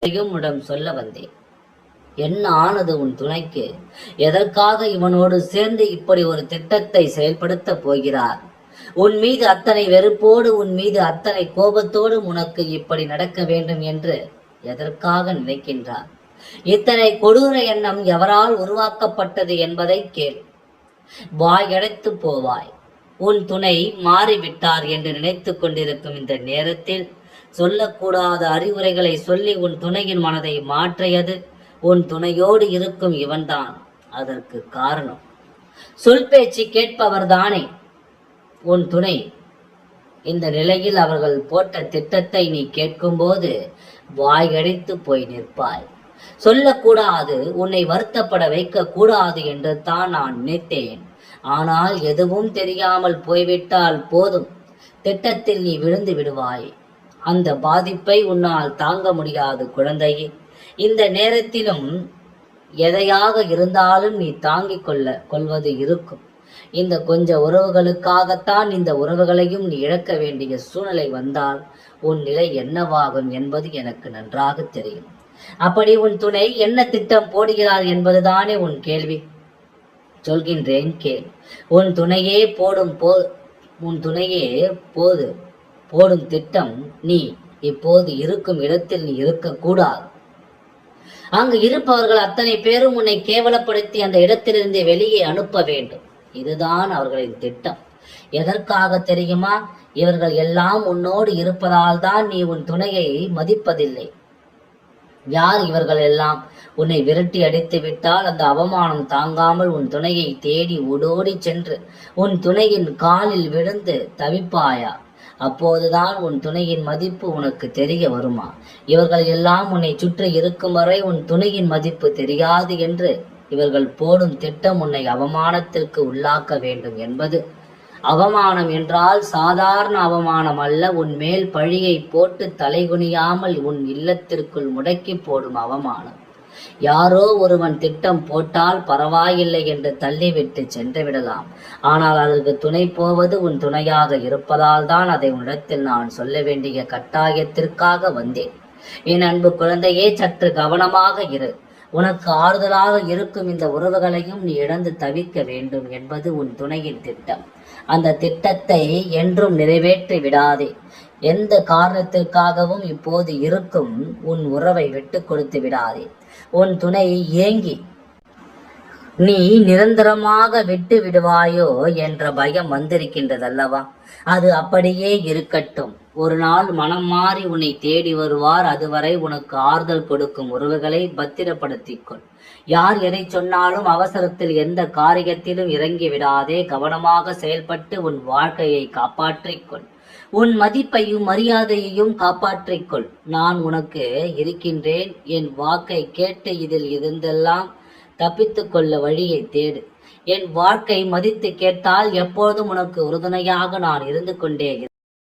உன்னிடம் சொல்ல வந்தேன். என்ன ஆனது உன் துணைக்கு? எதற்காக இவனோடு சேர்ந்து இப்படி ஒரு திட்டத்தை செயல்படுத்த போகிறார்? உன் மீது அத்தனை வெறுப்போடு, உன் மீது அத்தனை கோபத்தோடு உனக்கு இப்படி நடக்க வேண்டும் என்று எதற்காக நினைக்கின்றார்? இத்தனை கொடூர எண்ணம் எவரால் உருவாக்கப்பட்டது என்பதை கேள். வாயடைத்து போவாய். உன் துணை மாறிவிட்டார் என்று நினைத்துக் கொண்டிருக்கும் இந்த நேரத்தில் சொல்லக்கூடாத அறிவுரைகளை சொல்லி உன் துணையின் மனதை மாற்றியது உன் துணையோடு இருக்கும் இவன்தான். அதற்கு காரணம் சொல் பேச்சு கேட்பவர்தானே உன் துணை. இந்த நிலையில் அவர்கள் போட்ட திட்டத்தை நீ கேட்கும்போது வாயடித்து போய் நிற்பாய். சொல்லக்கூடாது, உன்னை வருத்தப்பட வைக்க கூடாது என்று தான் நான் நினைத்தேன். ஆனால் எதுவும் தெரியாமல் போய்விட்டால் போதும், திட்டத்தில் நீ விழுந்து விடுவாய். அந்த பாதிப்பை உன்னால் தாங்க முடியாது குழந்தையே. இந்த நேரத்திலும் எதையாக இருந்தாலும் நீ தாங்கிக் கொள்வது இருக்கும். இந்த கொஞ்ச உறவுகளுக்காகத்தான் இந்த உறவுகளையும் நீ இழக்க வேண்டிய சூழ்நிலை வந்தால் உன் நிலை என்னவாகும் என்பது எனக்கு நன்றாக தெரியும். அப்படி உன் துணை என்ன திட்டம் போடுகிறார் என்பதுதானே உன் கேள்வி. சொல்கின்றேன் கேள். உன் துணையே போடும் திட்டம் நீ இப்போது இருக்கும் இடத்தில் நீ இருக்கக்கூடாது. அங்கு இருப்பவர்கள் அத்தனை பேரும் உன்னை கேவலப்படுத்தி அந்த இடத்திலிருந்து வெளியே அனுப்ப வேண்டும். இதுதான் அவர்களின் திட்டம். எதற்காக தெரியுமா? இவர்கள் எல்லாம் உன்னோடு இருப்பதால் தான் நீ உன் துணையை மதிப்பதில்லை. யார் இவர்கள் எல்லாம்? உன்னை விரட்டி அடித்து விட்டால் அந்த அவமானம் தாங்காமல் உன் துணையை தேடி ஓடோடி சென்று உன் துணையின் காலில் விழுந்து தவிப்பாயா? அப்போதுதான் உன் துணையின் மதிப்பு உனக்கு தெரிய வருமா? இவர்கள் எல்லாம் உன்னை சுற்றி இருக்கும் வரை உன் துணையின் மதிப்பு தெரியாது என்று இவர்கள் போடும் திட்டம் உன்னை அவமானத்திற்கு உள்ளாக்க வேண்டும் என்பது. அவமானம் என்றால் சாதாரண அவமானம் அல்ல. உன் மேல் பழியை போட்டு தலைகுனியாமல் உன் இல்லத்திற்குள் முடக்கி போடும் அவமானம். யாரோ ஒருவன் திட்டம் போட்டால் பரவாயில்லை என்று தள்ளிவிட்டு சென்று விடலாம். ஆனால் அதற்கு துணை போவது உன் துணையாக இருப்பதால் தான் அதை உன்னிடத்தில் நான் சொல்ல வேண்டிய கட்டாயத்திற்காக வந்தேன். என் அன்பு குழந்தையே, சற்று கவனமாக இரு. உனக்கு ஆறுதலாக இருக்கும் இந்த உறவுகளையும் நீ இழந்து தவிக்க வேண்டும் என்பது உன் துணையின் திட்டம். அந்த திட்டத்தை என்றும் நிறைவேற்றி விடாதே. எந்த காரணத்திற்காகவும் இப்போது இருக்கும் உன் உறவை விட்டு கொடுத்து விடாதே. உன் துணை ஏங்கி நீ நிரந்தரமாக விட்டு விடுவாயோ என்ற பயம் வந்திருக்கின்றதல்லவா? அது அப்படியே இருக்கட்டும். ஒரு நாள் மனம் மாறி உன்னை தேடி வருவார். அதுவரை உனக்கு ஆறுதல் கொடுக்கும் உறவுகளை பத்திரப்படுத்திக்கொள். யார் எதை சொன்னாலும் அவசரத்தில் எந்த காரியத்திலும் இறங்கி விடாதே. கவனமாக செயல்பட்டு உன் வாழ்க்கையை காப்பாற்றிக்கொள். உன் மதிப்பையும் மரியாதையையும் காப்பாற்றிக்கொள். நான் உனக்கு இருக்கின்றேன். என் வாக்கை கேட்டு இதில் இருந்தெல்லாம் தப்பித்து கொள்ள வழியை தேடு. என் வாழ்க்கை மதித்து கேட்டால் எப்போதும் உனக்கு உறுதுணையாக நான் இருந்து கொண்டே